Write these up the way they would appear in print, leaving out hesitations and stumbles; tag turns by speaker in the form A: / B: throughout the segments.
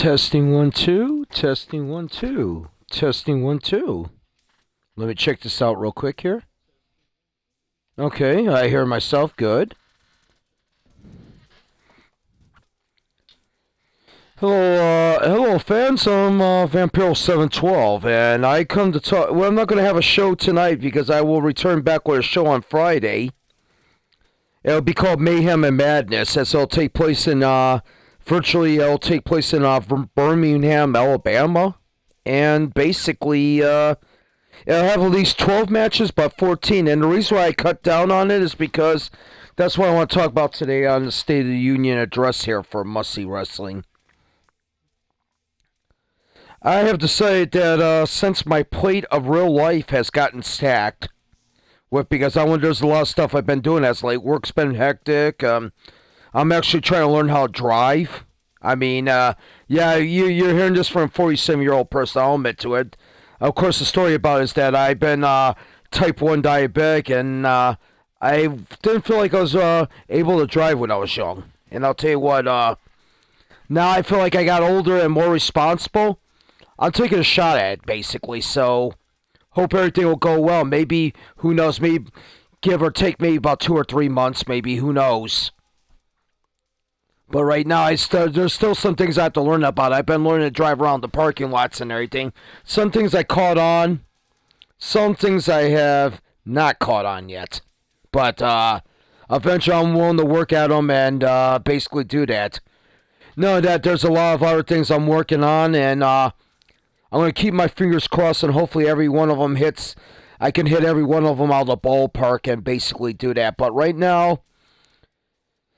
A: Testing 1 2, testing 1 2, testing 1 2. Let me check this out real quick here. Okay, I hear myself. Good. Hello, fans. I'm Vampiro712, and I come to talk. Well, I'm not going to have a show tonight because I will return back with a show on Friday. It'll be called Mayhem and Madness, as it'll take place in it'll take place in Birmingham, Alabama, and basically it'll have at least 12 matches, but 14. And the reason why I cut down on it is because that's what I want to talk about today on the State of the Union address here for Must See Wrestling. I have decided that since my plate of real life has gotten stacked, because there's a lot of stuff I've been doing as late. Work's been hectic. I'm actually trying to learn how to drive. I mean, you're hearing this from a 47-year-old person. I'll admit to it. Of course, the story about it is that I've been type 1 diabetic, and I didn't feel like I was able to drive when I was young. And I'll tell you what, now I feel like I got older and more responsible. I'm taking a shot at it, basically, so hope everything will go well. Maybe, who knows, maybe give or take maybe about 2 or 3 months, maybe, who knows. But right now, there's still some things I have to learn about. I've been learning to drive around the parking lots and everything. Some things I caught on. Some things I have not caught on yet. But eventually I'm willing to work at them and basically do that. Know that there's a lot of other things I'm working on, and I'm going to keep my fingers crossed, and hopefully every one of them hits. I can hit every one of them out of the ballpark and basically do that. But right now,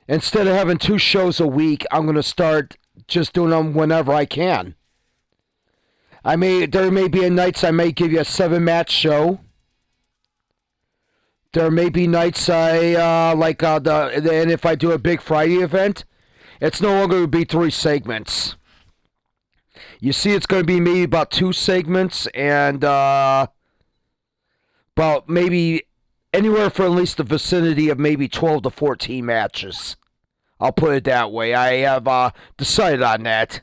A: instead of having 2 shows a week, I'm going to start just doing them whenever I can. There may be nights I may give you a 7-match show. There may be nights and if I do a big Friday event, it's no longer going to be 3 segments. You see, it's going to be maybe about 2 segments and about maybe anywhere for at least the vicinity of maybe 12 to 14 matches. I'll put it that way. I have decided on that.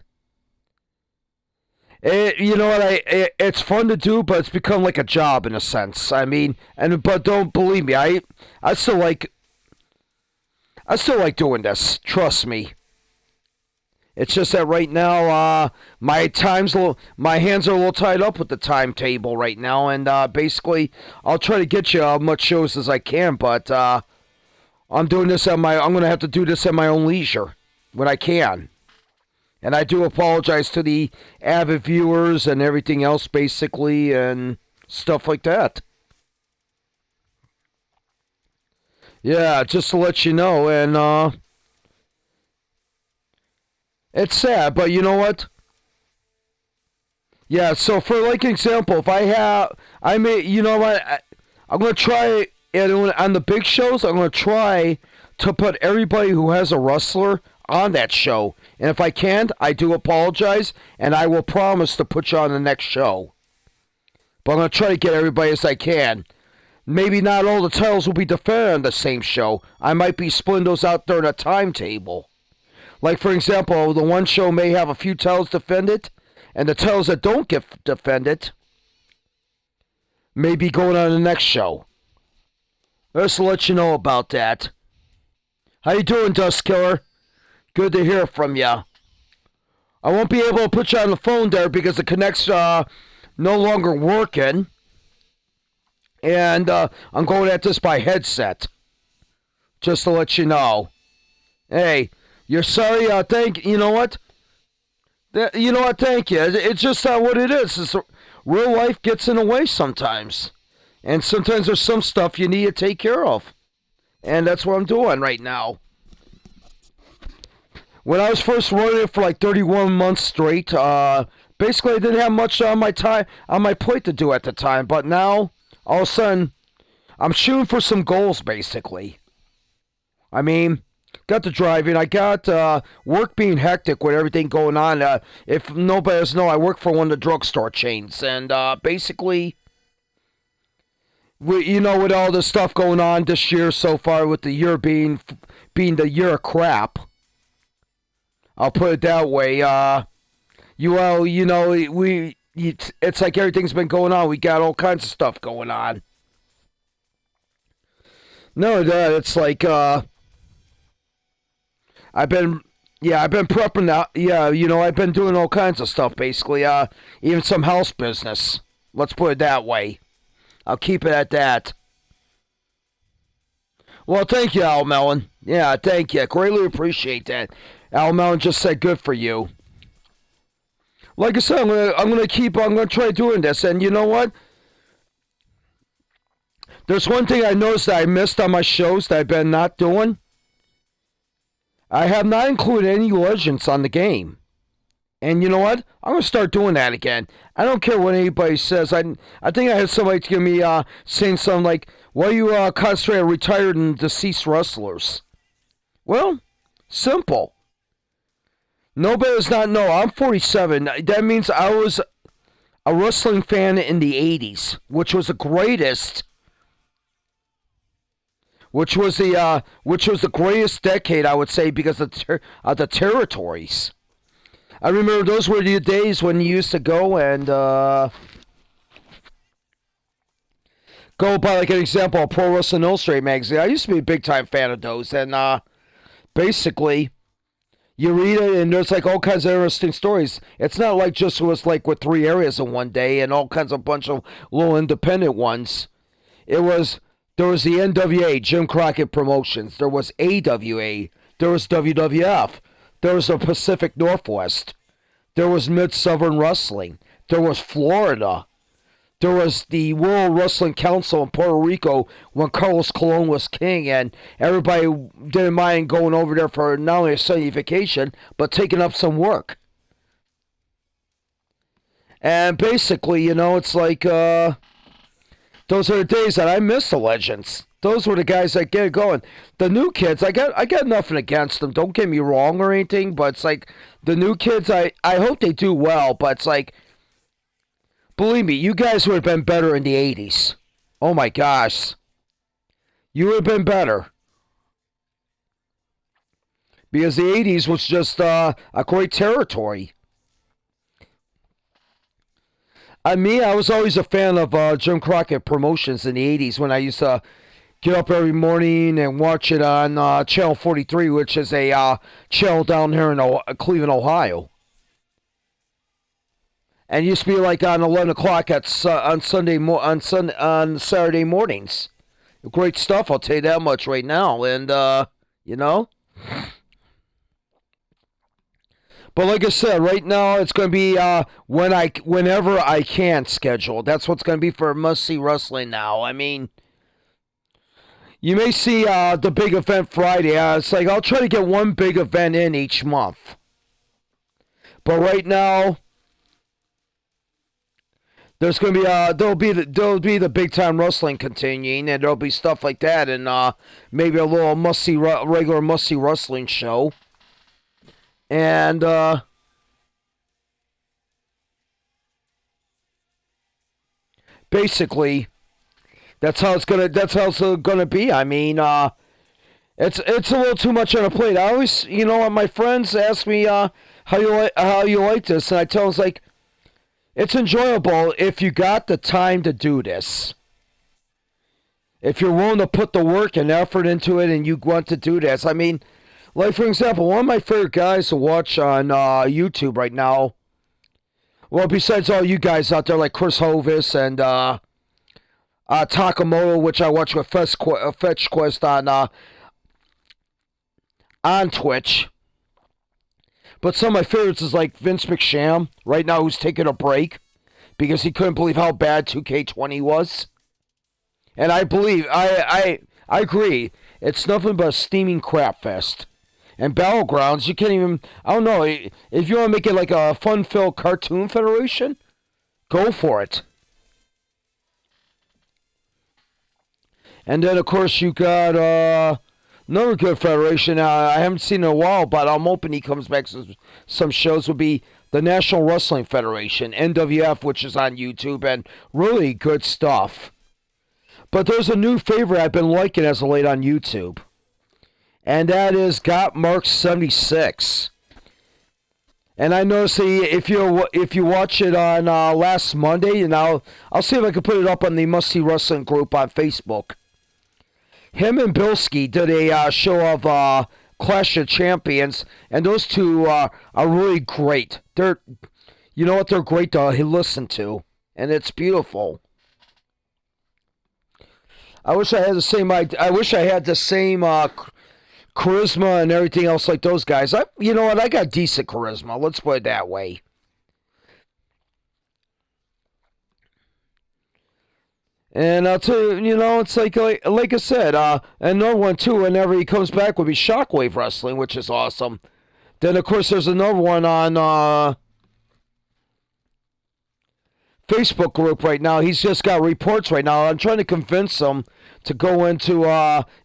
A: You know what? It's fun to do, but it's become like a job in a sense. But don't believe me. I still like doing this. Trust me. It's just that right now, my hands are a little tied up with the timetable right now, and basically, I'll try to get you as much shows as I can, but I'm doing this I'm going to have to do this at my own leisure when I can. And I do apologize to the avid viewers and everything else, basically, and stuff like that. Yeah, just to let you know, and it's sad, but you know what? Yeah, so for like example, if I'm going to try, and on the big shows, I'm going to try to put everybody who has a wrestler on that show. And if I can't, I do apologize, and I will promise to put you on the next show. But I'm going to try to get everybody as I can. Maybe not all the titles will be defended on the same show. I might be splitting those out during a timetable. Like, for example, the one show may have a few titles defended, and the titles that don't get defended may be going on the next show. Just to let you know about that. How you doing, Dust Killer? Good to hear from you. I won't be able to put you on the phone there because the connect's no longer working. And I'm going at this by headset. Just to let you know. Hey, you're sorry, you know what? Thank you. It's just what it is. Real life gets in the way sometimes. And sometimes there's some stuff you need to take care of. And that's what I'm doing right now. When I was first running it for like 31 months straight, basically I didn't have much on my plate to do at the time. But now, all of a sudden, I'm shooting for some goals, basically. Got the driving. I got work being hectic with everything going on. If nobody doesn't know, I work for one of the drugstore chains. And basically, with all the stuff going on this year so far, with the year being the year of crap, I'll put it that way. It's like everything's been going on. We got all kinds of stuff going on. No, it's like I've been I've been prepping out. Yeah, I've been doing all kinds of stuff basically. Even some house business. Let's put it that way. I'll keep it at that. Well, thank you, Al Mellon. Yeah, thank you. Greatly appreciate that. Al Mellon just said good for you. Like I said, I'm gonna try doing this, and you know what? There's one thing I noticed that I missed on my shows that I've been not doing. I have not included any legends on the game. And you know what? I'm going to start doing that again. I don't care what anybody says. I think I had somebody give me saying something like, why you concentrate on retired and deceased wrestlers? Well, simple. Nobody does not know. I'm 47. That means I was a wrestling fan in the 80s, which was the greatest. Which was the greatest decade, I would say, because of the territories. I remember those were the days when you used to go and go by, like, an example, Pro Wrestling Illustrated magazine. I used to be a big time fan of those, and basically, you read it and there's like all kinds of interesting stories. It's not like just it was like with 3 areas in one day and all kinds of bunch of little independent ones. There was the NWA, Jim Crockett Promotions. There was AWA. There was WWF. There was the Pacific Northwest. There was Mid-Southern Wrestling. There was Florida. There was the World Wrestling Council in Puerto Rico when Carlos Colon was king, and everybody didn't mind going over there for not only a sunny vacation, but taking up some work. And basically, it's like, those are the days that I miss the legends. Those were the guys that get it going. The new kids, I got nothing against them. Don't get me wrong or anything, but it's like the new kids, I hope they do well, but it's like, believe me, you guys would have been better in the 80s. Oh my gosh. You would have been better. Because the 80s was just a great territory. I was always a fan of Jim Crockett Promotions in the 80s when I used to get up every morning and watch it on Channel 43, which is a channel down here in Cleveland, Ohio. And it used to be like on 11 o'clock on Saturday mornings. Great stuff, I'll tell you that much right now. And, But like I said, right now it's going to be whenever I can schedule. That's what's going to be for Must See Wrestling now. I mean, you may see the big event Friday. It's like I'll try to get one big event in each month. But right now, there's going to be there'll be the big time wrestling continuing, and there'll be stuff like that, and maybe a little regular must see wrestling show. And basically, that's how it's gonna be. I mean, it's a little too much on a plate. I always, my friends ask me how you like this, and I tell them, it's like, it's enjoyable if you got the time to do this. If you're willing to put the work and effort into it, and you want to do this, I mean. Like, for example, one of my favorite guys to watch on YouTube right now, well, besides all you guys out there like Chris Hovis and Takamoto, which I watch with Fetch Quest on Twitch. But some of my favorites is like Vince McSham, right now, who's taking a break because he couldn't believe how bad 2K20 was. And I agree, it's nothing but a steaming crap fest. And Battlegrounds, you can't even, I don't know, if you want to make it like a fun-filled cartoon federation, go for it. And then, of course, you got another good federation. I haven't seen it in a while, but I'm hoping he comes back. Some shows would be the National Wrestling Federation, NWF, which is on YouTube, and really good stuff. But there's a new favorite I've been liking as of late on YouTube. And that is Got Mark 76. And I noticed if you watch it on last Monday, and I'll see if I can put it up on the Must See Wrestling group on Facebook. Him and Bilski did a show of Clash of Champions, and those two are really great. You know what? They're great to listen to, and it's beautiful. I wish I had the same. I wish I had the same charisma and everything else like those guys. You know what? I got decent charisma. Let's put it that way. And I'll tell you, it's like I said, another one too. Whenever he comes back, would be Shockwave Wrestling, which is awesome. Then of course there's another one on Facebook group right now. He's just got reports right now. I'm trying to convince him to go into,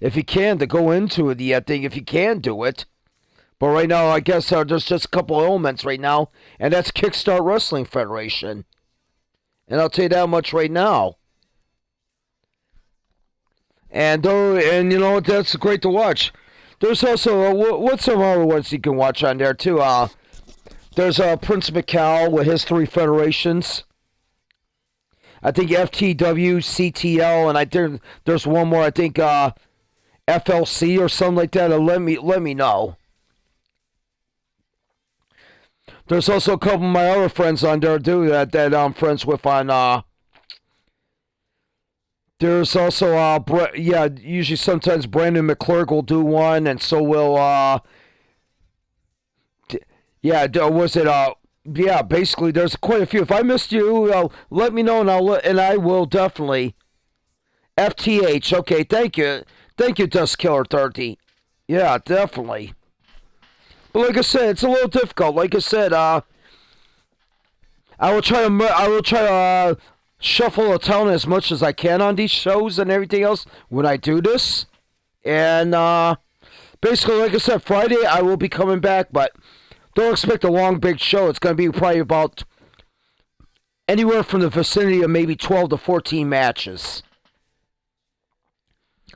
A: if he can, to go into the thing, if he can do it. But right now, I guess there's just a couple elements right now, and that's Kickstart Wrestling Federation. And I'll tell you that much right now. And you know what? That's great to watch. There's also what's some other ones you can watch on there too. There's Prince McCall with his three federations. I think FTW, CTL, and I think there's one more. I think FLC or something like that. Let me know. There's also a couple of my other friends on there too that I'm friends with on. There's also usually sometimes Brandon McClurg will do one, and so will was it basically there's quite a few. If I missed you, let me know, and I will definitely. FTH, okay, thank you, Dust Killer 30. Yeah, definitely. But like I said, it's a little difficult. Like I said, I will try to shuffle the town as much as I can on these shows and everything else when I do this. And basically, like I said, Friday I will be coming back, but don't expect a long, big show. It's going to be probably about anywhere from the vicinity of maybe 12 to 14 matches.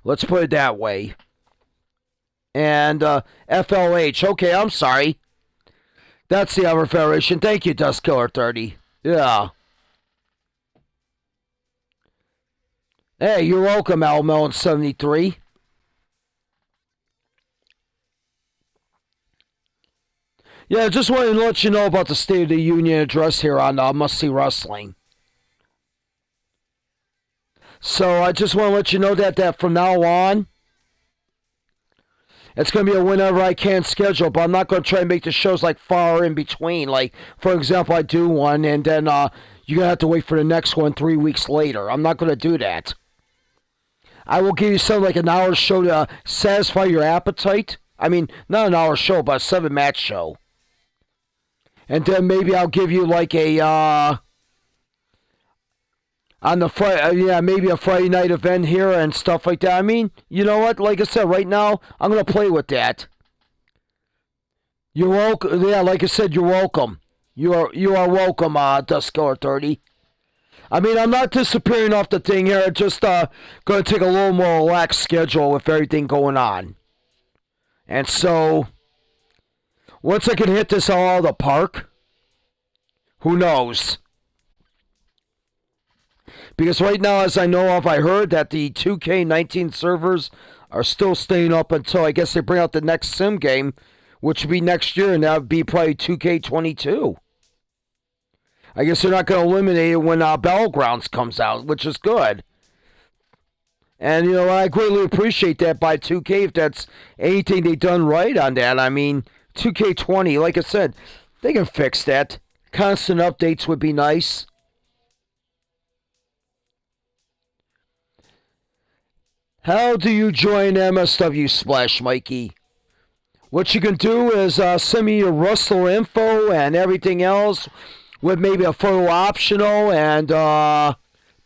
A: Let's put it that way. And FLH. Okay, I'm sorry. That's the other federation. Thank you, Dust Killer 30. Yeah. Hey, you're welcome, Al Melon 73. Yeah, just wanted to let you know about the State of the Union address here on Must See Wrestling. So I just want to let you know that from now on, it's going to be a whenever I can schedule, but I'm not going to try and make the shows like far in between. Like, for example, I do one, and then you're going to have to wait for the next one 3 weeks later. I'm not going to do that. I will give you something like an hour show to satisfy your appetite. I mean, not an hour show, but a 7-match show. And then maybe I'll give you like a, on the Friday, maybe a Friday night event here and stuff like that. I mean, you know what? Like I said, right now, I'm going to play with that. You're welcome. Yeah, like I said, you're welcome. You are welcome, Duskar 30. I mean, I'm not disappearing off the thing here. Just going to take a little more relaxed schedule with everything going on. And so, once I can hit this all out of the park, who knows? Because right now, as I know of, I heard that the 2K19 servers are still staying up until, I guess, they bring out the next sim game, which would be next year, and that would be probably 2K22. I guess they're not going to eliminate it when Battlegrounds comes out, which is good. And, you know, I greatly appreciate that by 2K if that's anything they've done right on that. I mean, 2K20, like I said, they can fix that. Constant updates would be nice. How do you join MSW Splash, Mikey? What you can do is send me your wrestler info and everything else with maybe a photo optional and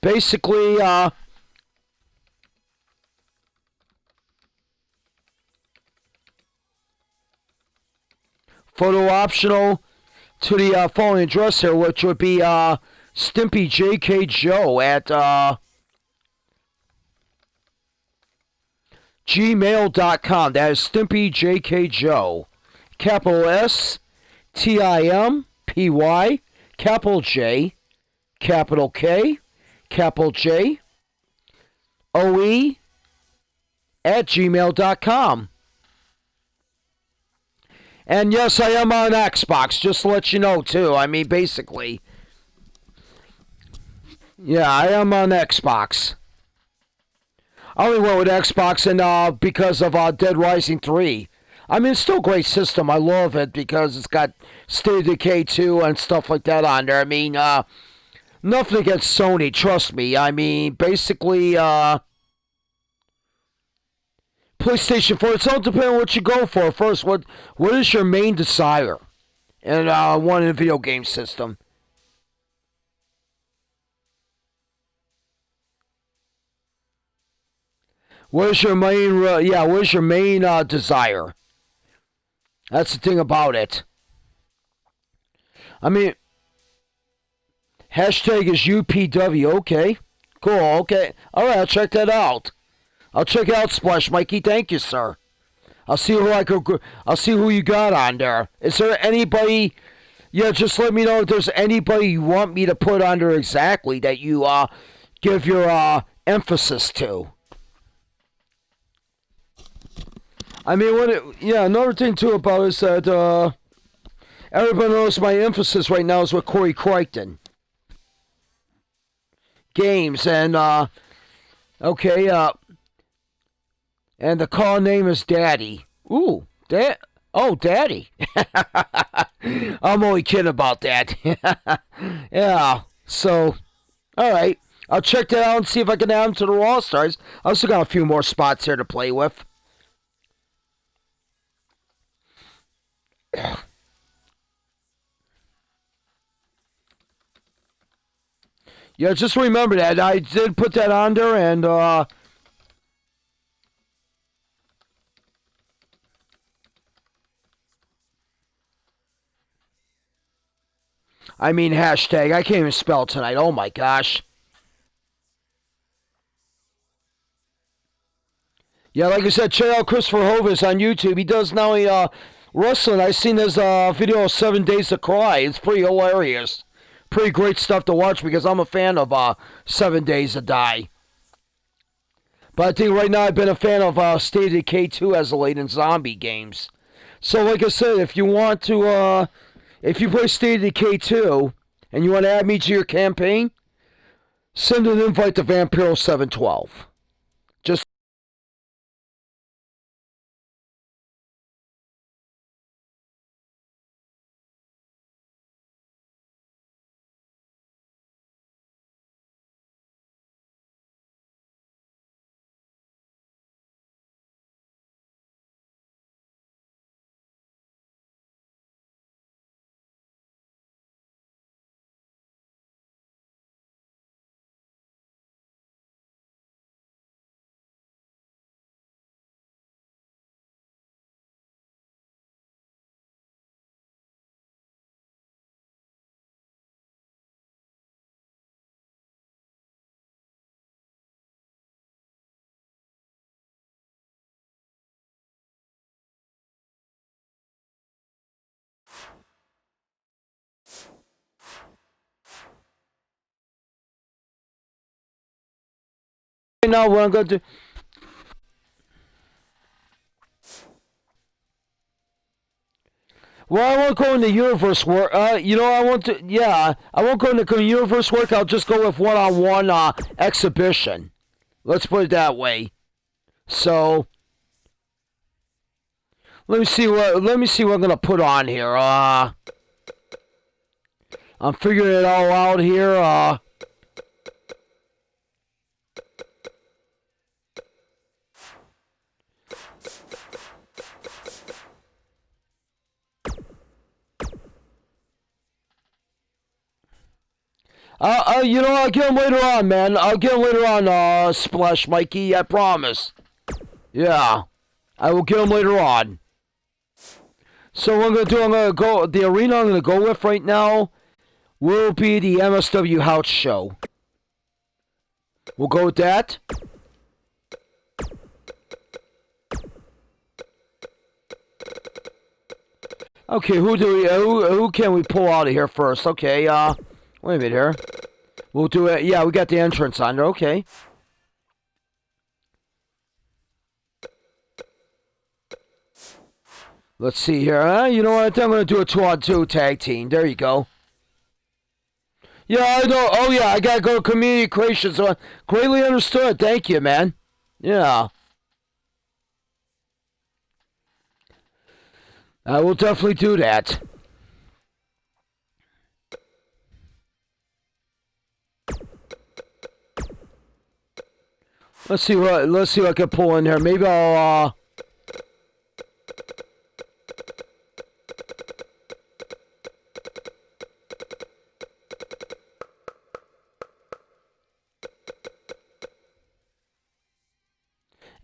A: basically photo optional to the following address here, which would be Stimpy JK Joe at gmail.com. That is Stimpy JK Joe. Capital S TIMPY, capital J, capital K, capital J, OE at gmail.com. And yes, I am on Xbox, just to let you know, too. I mean, basically. Yeah, I am on Xbox. I only went with Xbox and because of Dead Rising 3. I mean, it's still a great system. I love it because it's got State of Decay 2 and stuff like that on there. I mean, nothing against Sony, trust me. I mean, basically, PlayStation 4, it's all depending on what you go for. First, what is your main desire in one in a video game system? What is your main, what is your main desire? That's the thing about it. I mean, hashtag is UPW, okay. Cool, okay. Alright, I'll check that out. I'll check it out, Splash Mikey. Thank you, sir. I'll see who you got on there. Is there anybody? Yeah, just let me know if there's anybody you want me to put on there exactly that you give your emphasis to. I mean, another thing too about it is that everybody knows my emphasis right now is with Corey Crichton. Games and okay, and the call name is Daddy. Ooh, Daddy. I'm only kidding about that. Yeah, so, alright. I'll check that out and see if I can add him to the Raw Stars. I also got a few more spots here to play with. Yeah, just remember that. I did put that on there, and, I mean, hashtag. I can't even spell tonight. Oh, my gosh. Yeah, like I said, check out Christopher Hovis on YouTube. He does not only wrestling. I've seen his video of 7 Days to Cry. It's pretty hilarious. Pretty great stuff to watch because I'm a fan of 7 Days to Die. But I think right now I've been a fan of State of Decay 2 as of late in zombie games. So like I said, if you want to, if you play State of Decay 2 and you want to add me to your campaign, send an invite to Vampiro712. Just right now what I'm going to do. Well, I won't go into universe work. I want to. Yeah, I won't go into universe work. I'll just go with one-on-one exhibition. Let's put it that way. So, let me see what I'm gonna put on here. I'm figuring it all out here. I'll get him later on, man. I'll get him later on, Splash Mikey, I promise. Yeah. I will get him later on. So what I'm gonna go, the arena I'm gonna go with right now will be the MSW House Show. We'll go with that. Okay, who can we pull out of here first? Okay, wait a minute here. We'll do it. Yeah, we got the entrance on there. Okay. Let's see here. You know what? I'm going to do a 2-on-2 tag team. There you go. Yeah, I know. Oh, yeah, I got to go to community creation. So greatly understood. Thank you, man. Yeah. I will definitely do that. Let's see what I can pull in here. Maybe I'll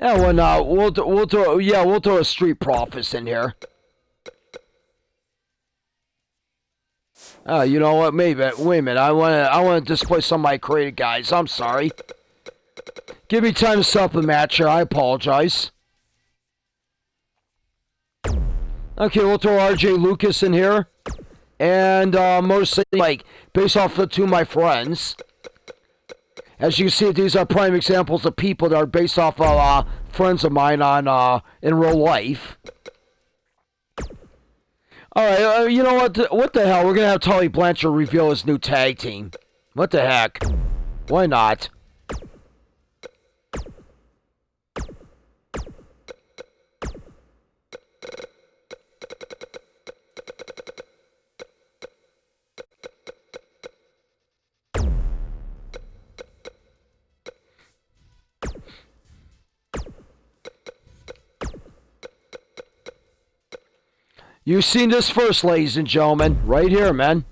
A: yeah, well, no, we'll throw a Street Profits in here. You know what? Maybe. Wait a minute. I want to display some of my creative guys. I'm sorry. Give me time to set up the match here. I apologize. Okay, we'll throw R.J. Lucas in here, and mostly like based off the two of my friends. As you can see, these are prime examples of people that are based off of friends of mine on in real life. Alright, you know what? What the hell? We're going to have Tully Blanchard reveal his new tag team. What the heck? Why not? You've seen this first, ladies and gentlemen. Right here, man.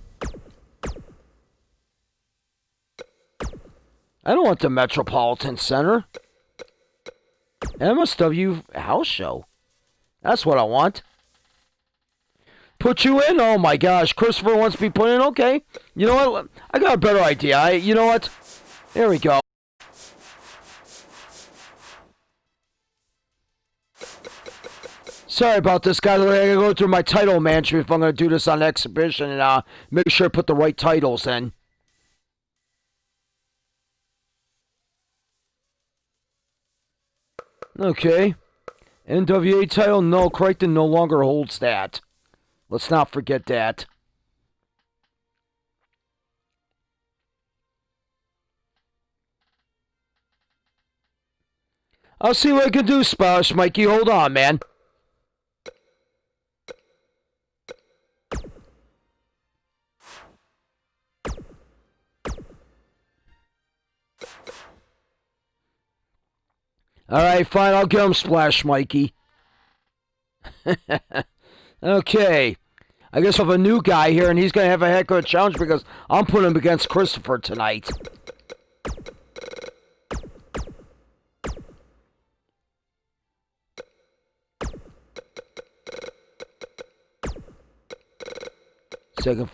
A: I don't want the Metropolitan Center. MSW house show. That's what I want. Put you in? Oh my gosh. Christopher wants to be put in? Okay. You know what? I got a better idea. You know what? There we go. Sorry about this, guys. I gotta go through my title management if I'm gonna do this on exhibition and make sure I put the right titles in. Okay. NWA title? No, Crichton no longer holds that. Let's not forget that. I'll see what I can do, Splash Mikey. Hold on, man. Alright, fine, I'll get him Splash Mikey. Okay. I guess I have a new guy here, and he's going to have a heck of a challenge because I'm putting him against Christopher tonight. Second.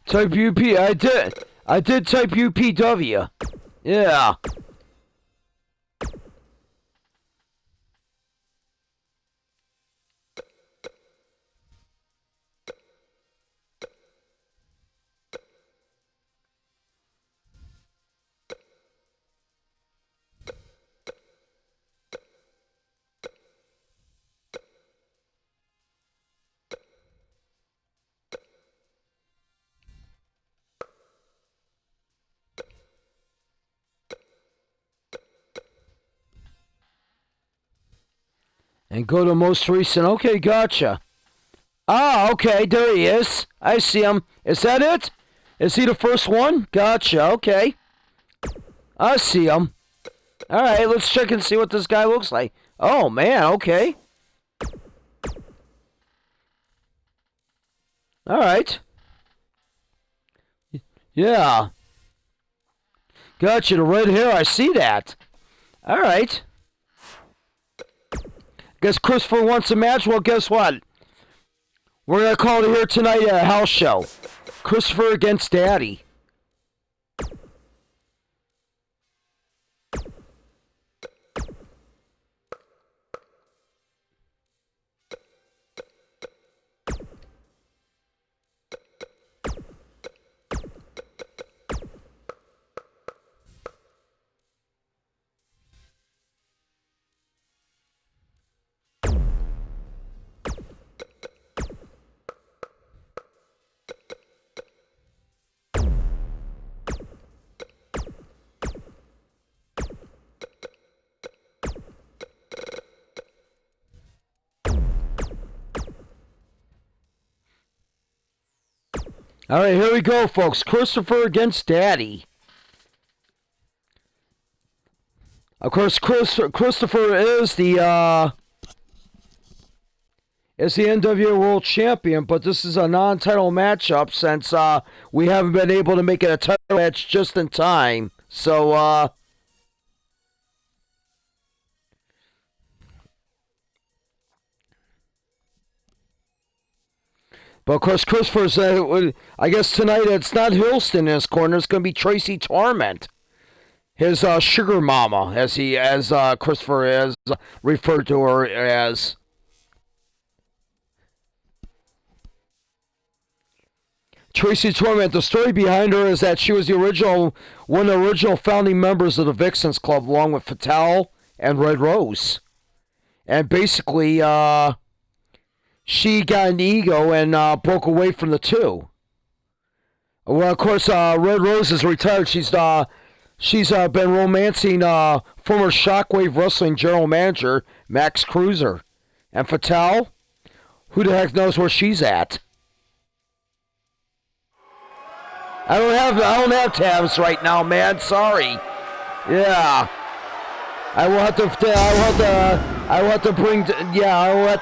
A: Type UP. I did type UPW. Yeah. And go to most recent. Okay, gotcha. Ah, okay, there he is. I see him. Is that it? Is he the first one? Gotcha, okay. I see him. Alright, let's check and see what this guy looks like. Oh, man, okay. All right. Yeah. Gotcha, the red hair, I see that. All right. Guess Christopher wants a match? Well, guess what? We're going to call it here tonight at a house show. Christopher against Daddy. All right, here we go, folks. Christopher against Daddy. Of course, Christopher is the NWA World Champion, but this is a non-title matchup since we haven't been able to make it a title match just in time. So, but of course, Christopher's, I guess tonight it's not Hilston in his corner, it's going to be Tracy Torment. His sugar mama, as Christopher is referred to her as. Tracy Torment, the story behind her is that she was one of the original founding members of the Vixens Club, along with Fatal and Red Rose. And basically, she got an ego and broke away from the two. Well, of course, Red Rose is retired. She's been romancing former Shockwave Wrestling general manager Max Cruiser. And Fatal, who the heck knows where she's at? I don't have tabs right now, man. Sorry. Yeah. I will have to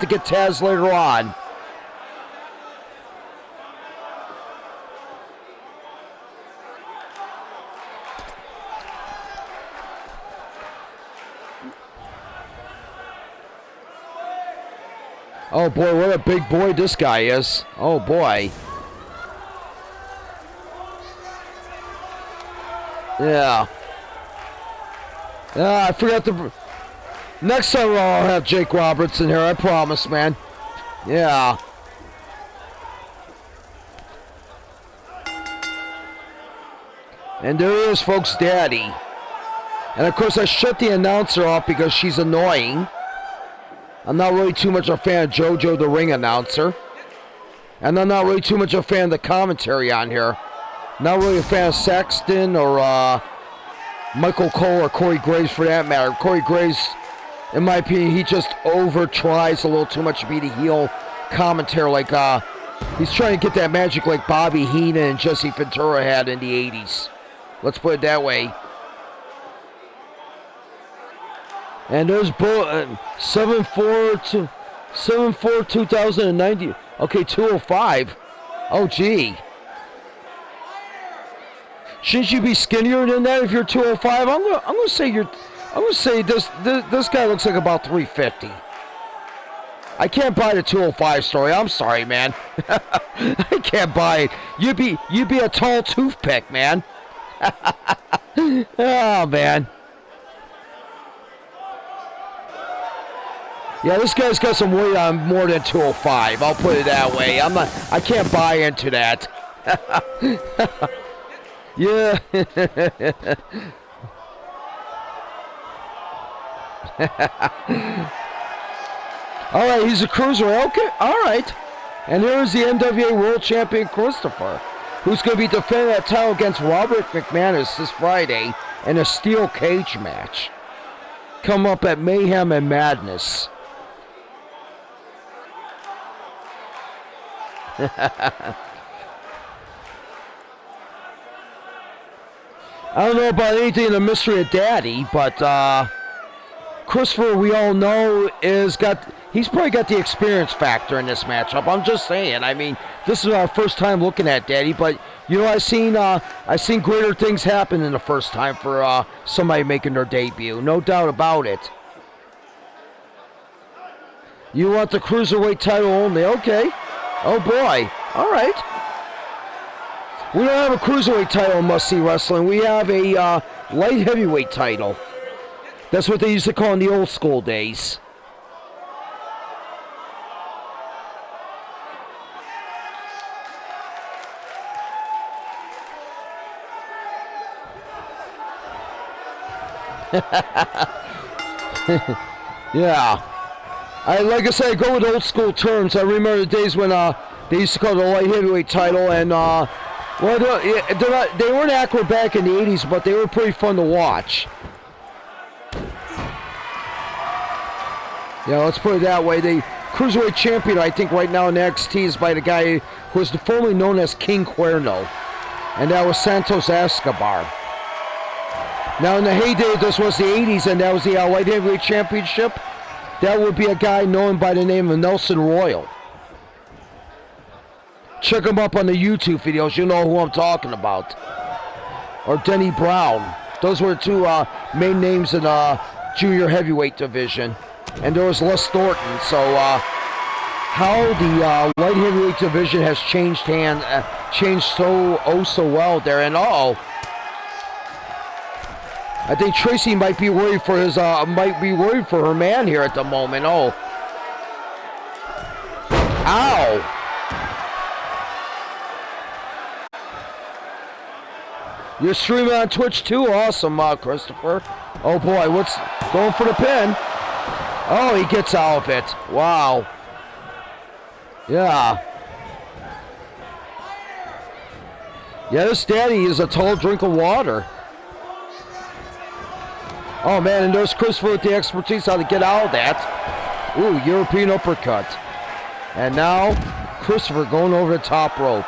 A: get tabs later on. Oh boy, what a big boy this guy is. Oh boy. Yeah. I forgot to... Next time I'll have Jake Roberts in here, I promise, man. Yeah. And there he is, folks, Daddy. And of course I shut the announcer off because she's annoying. I'm not really too much a fan of JoJo, the ring announcer. And I'm not really too much a fan of the commentary on here. Not really a fan of Saxton or Michael Cole or Corey Graves for that matter. Corey Graves, in my opinion, he just over-tries a little too much to be the heel commentator. Like, he's trying to get that magic like Bobby Heenan and Jesse Ventura had in the 80s. Let's put it that way. And there's 7/4/2090. Okay, 205. Oh, gee. Shouldn't you be skinnier than that if you're 205? I'm gonna say this guy looks like about 350. I can't buy the 205 story. I'm sorry, man. I can't buy it. You'd be a tall toothpick, man. Oh man. Yeah, this guy's got some weight on more than 205. I'll put it that way. I can't buy into that. Yeah. All right, he's a cruiser. Okay, all right. And here's the NWA World Champion Christopher, who's going to be defending that title against Robert McManus this Friday in a steel cage match. Come up at Mayhem and Madness. I don't know about anything in the mystery of Daddy, but Christopher, we all know, he's probably got the experience factor in this matchup. I'm just saying. I mean, this is our first time looking at Daddy, but you know, I've seen greater things happen in the first time for somebody making their debut. No doubt about it. You want the cruiserweight title only? Okay. Oh boy. All right. We don't have a cruiserweight title in Must See Wrestling. We have a light heavyweight title. That's what they used to call in the old school days. Yeah. Like I said, I go with old school terms. I remember the days when they used to call it the light heavyweight title, and they weren't acrobatic in the 80s, but they were pretty fun to watch. Yeah, let's put it that way. The cruiserweight champion, I think, right now in NXT is by the guy who was formerly known as King Cuerno, and that was Santos Escobar. Now, in the heyday, this was the 80s, and that was the light heavyweight championship. That would be a guy known by the name of Nelson Royal. Check him up on the YouTube videos. You know who I'm talking about. Or Denny Brown. Those were two main names in junior heavyweight division. And there was Les Thornton. So how the light heavyweight division has changed so well there. And I think Tracy might be worried for her man here at the moment. Oh. Ow. You're streaming on Twitch too? Awesome, Christopher. Oh boy, what's going for the pin? Oh, he gets out of it. Wow. Yeah. Yeah, this Daddy is a tall drink of water. Oh man, and there's Christopher with the expertise how to get out of that. Ooh, European uppercut. And now, Christopher going over the top rope.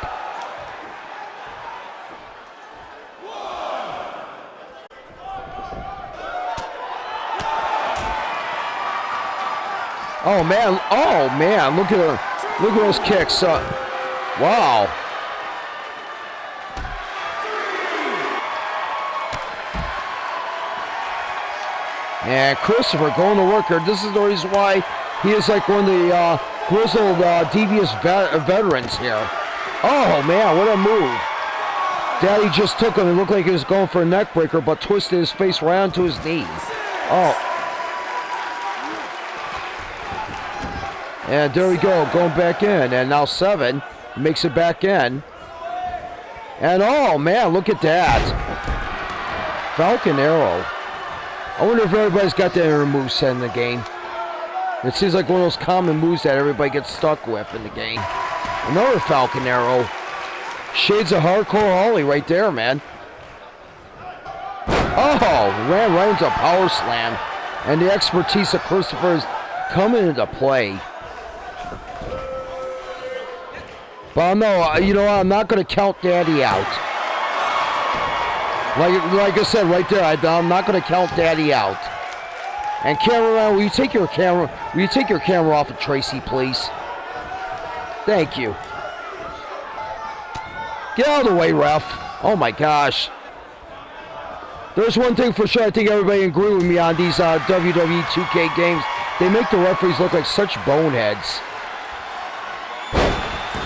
A: Oh man, look at those kicks. Wow. And Christopher going to work here. This is the reason why he is like one of the grizzled, devious veterans here. Oh man, what a move. Daddy just took him. It looked like he was going for a neck breaker, but twisted his face right onto his knee. Oh. And there we go, going back in. And now 7 makes it back in. And oh man, look at that. Falcon Arrow. I wonder if everybody's got that in their moveset in the game. It seems like one of those common moves that everybody gets stuck with in the game. Another Falcon Arrow. Shades of Hardcore Holly right there, man. Oh, ran right into a power slam. And the expertise of Christopher is coming into play. But no, you know, I'm not going to count Daddy out. Like I said right there, I'm not going to count Daddy out. And cameraman, will you take your camera off of Tracy, please? Thank you. Get out of the way, ref. Oh my gosh. There's one thing for sure, I think everybody agree with me on these WWE 2K games. They make the referees look like such boneheads.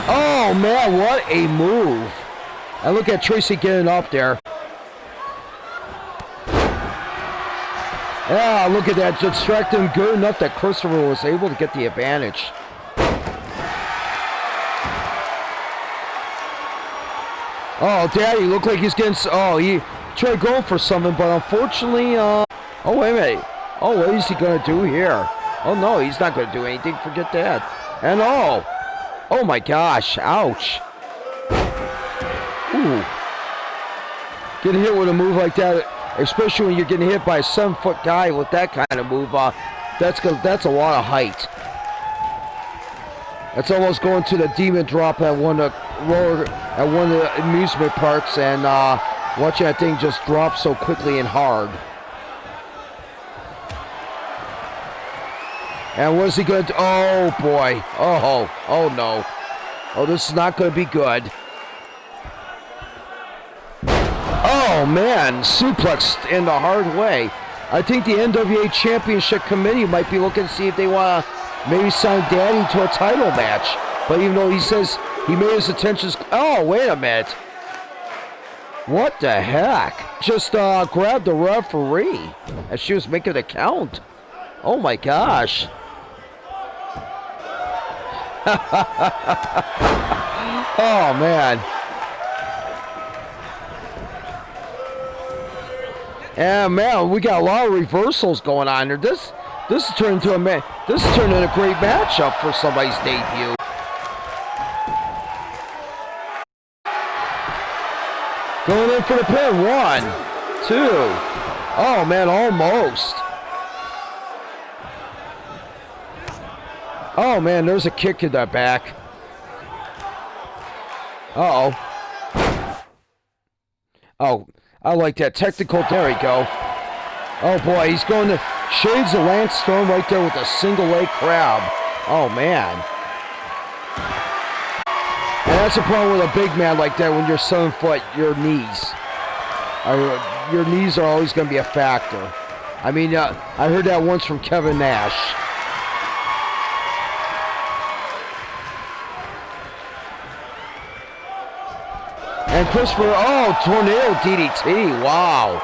A: Oh man, what a move. And look at Tracy getting up there. Yeah, look at that. Distract him good enough that Christopher was able to get the advantage. Oh, Daddy looked like he's getting... Oh, he tried going for something, but unfortunately... Oh, wait a minute. Oh, what is he going to do here? Oh, no, he's not going to do anything. Forget that. And oh my gosh. Ouch. Ooh. Getting hit with a move like that, especially when you're getting hit by a 7-foot guy with that kind of move, that's a lot of height. That's almost going to the demon drop at one of the amusement parks, and watching that thing just drop so quickly and hard. And what is he going to do? Oh, boy. Oh, no. Oh, this is not going to be good. Oh, man. Suplexed in the hard way. I think the NWA Championship Committee might be looking to see if they want to maybe sign Daddy to a title match. But even though he says he made his intentions... Oh, wait a minute. What the heck? Just grabbed the referee as she was making a count. Oh, my gosh. Oh, man. Yeah, man, we got a lot of reversals going on here. This is turning into a great matchup for somebody's debut. Going in for the pin. 1, 2. Oh, man, almost. Oh, man, there's a kick in the back. Uh-oh. Oh, I like that. Technical. There we go. Oh, boy, he's going to shades of Lance Storm right there with a single leg crab. Oh, man. And that's a problem with a big man like that when you're 7 foot, your knees are always going to be a factor. I mean, I heard that once from Kevin Nash. And Christopher, oh, tornado DDT, wow.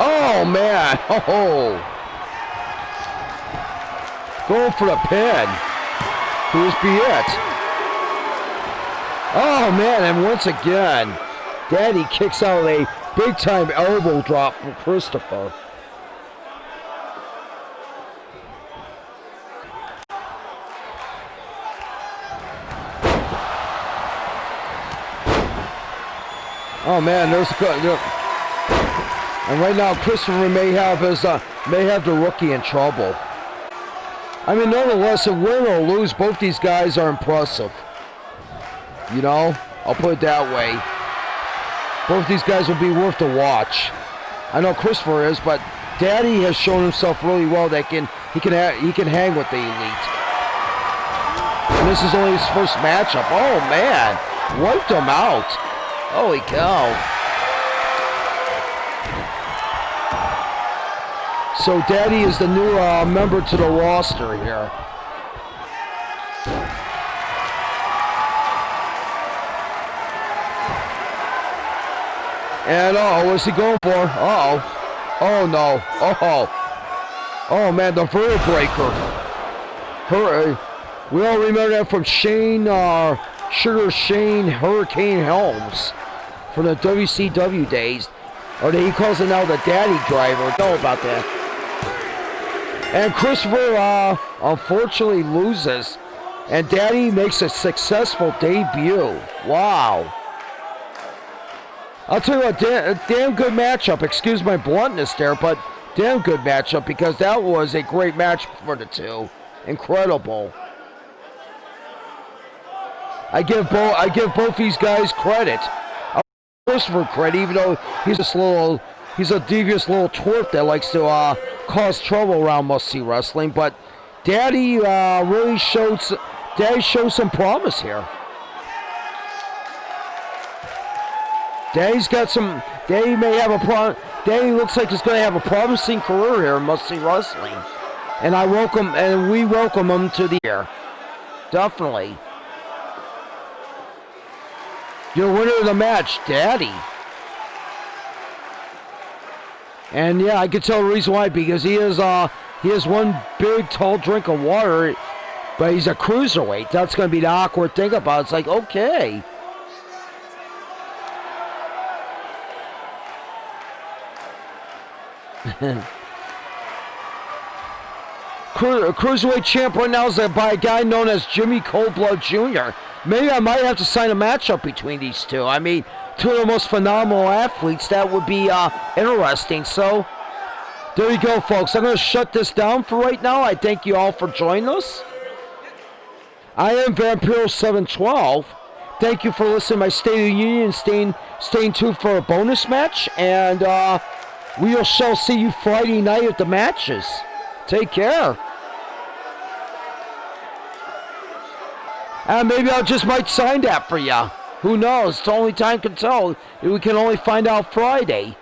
A: Oh, man, oh. Going for the pin. Could this be it? Oh, man, and once again, Daddy kicks out a big-time elbow drop from Christopher. Oh, man, there's and right now Christopher may have the rookie in trouble. I mean, nonetheless, if win or lose, both these guys are impressive. You know, I'll put it that way. Both these guys will be worth the watch. I know Christopher is, but Daddy has shown himself really well that he can hang with the elite. And this is only his first matchup. Oh man, wiped him out. Holy cow. So Daddy is the new member to the roster here. And what's he going for? Oh no. Oh man, the vertebreaker. We all remember that from Sugar Shane Hurricane Helms from the WCW days. Or he calls it now the Daddy Driver. Know about that. And Christopher unfortunately loses. And Daddy makes a successful debut. Wow. I'll tell you what, damn good matchup. Excuse my bluntness there, but damn good matchup because that was a great match for the two. Incredible. I give both these guys credit. I'll give Christopher credit, even though he's a devious little twerp that likes to cause trouble around must-see wrestling. But Daddy really showed some promise here. Daddy may have a Daddy looks like he's going to have a promising career here in must-see wrestling, and we welcome him to the air. Definitely. Your winner of the match, Daddy. And yeah, I can tell the reason why, because he has one big tall drink of water, but he's a cruiserweight. That's going to be the awkward thing about it. It's like, okay. Cruiserweight champ right now is by a guy known as Jimmy Coldblood Jr. Maybe I might have to sign a matchup between these two. I mean, two of the most phenomenal athletes. That would be interesting. So, there you go, folks. I'm going to shut this down for right now. I thank you all for joining us. I am Vampiro712. Thank you for listening to my State of the Union. Staying tuned for a bonus match. And we shall see you Friday night at the matches. Take care. And maybe I just might sign that for you. Who knows? It's only time can tell. We can only find out Friday.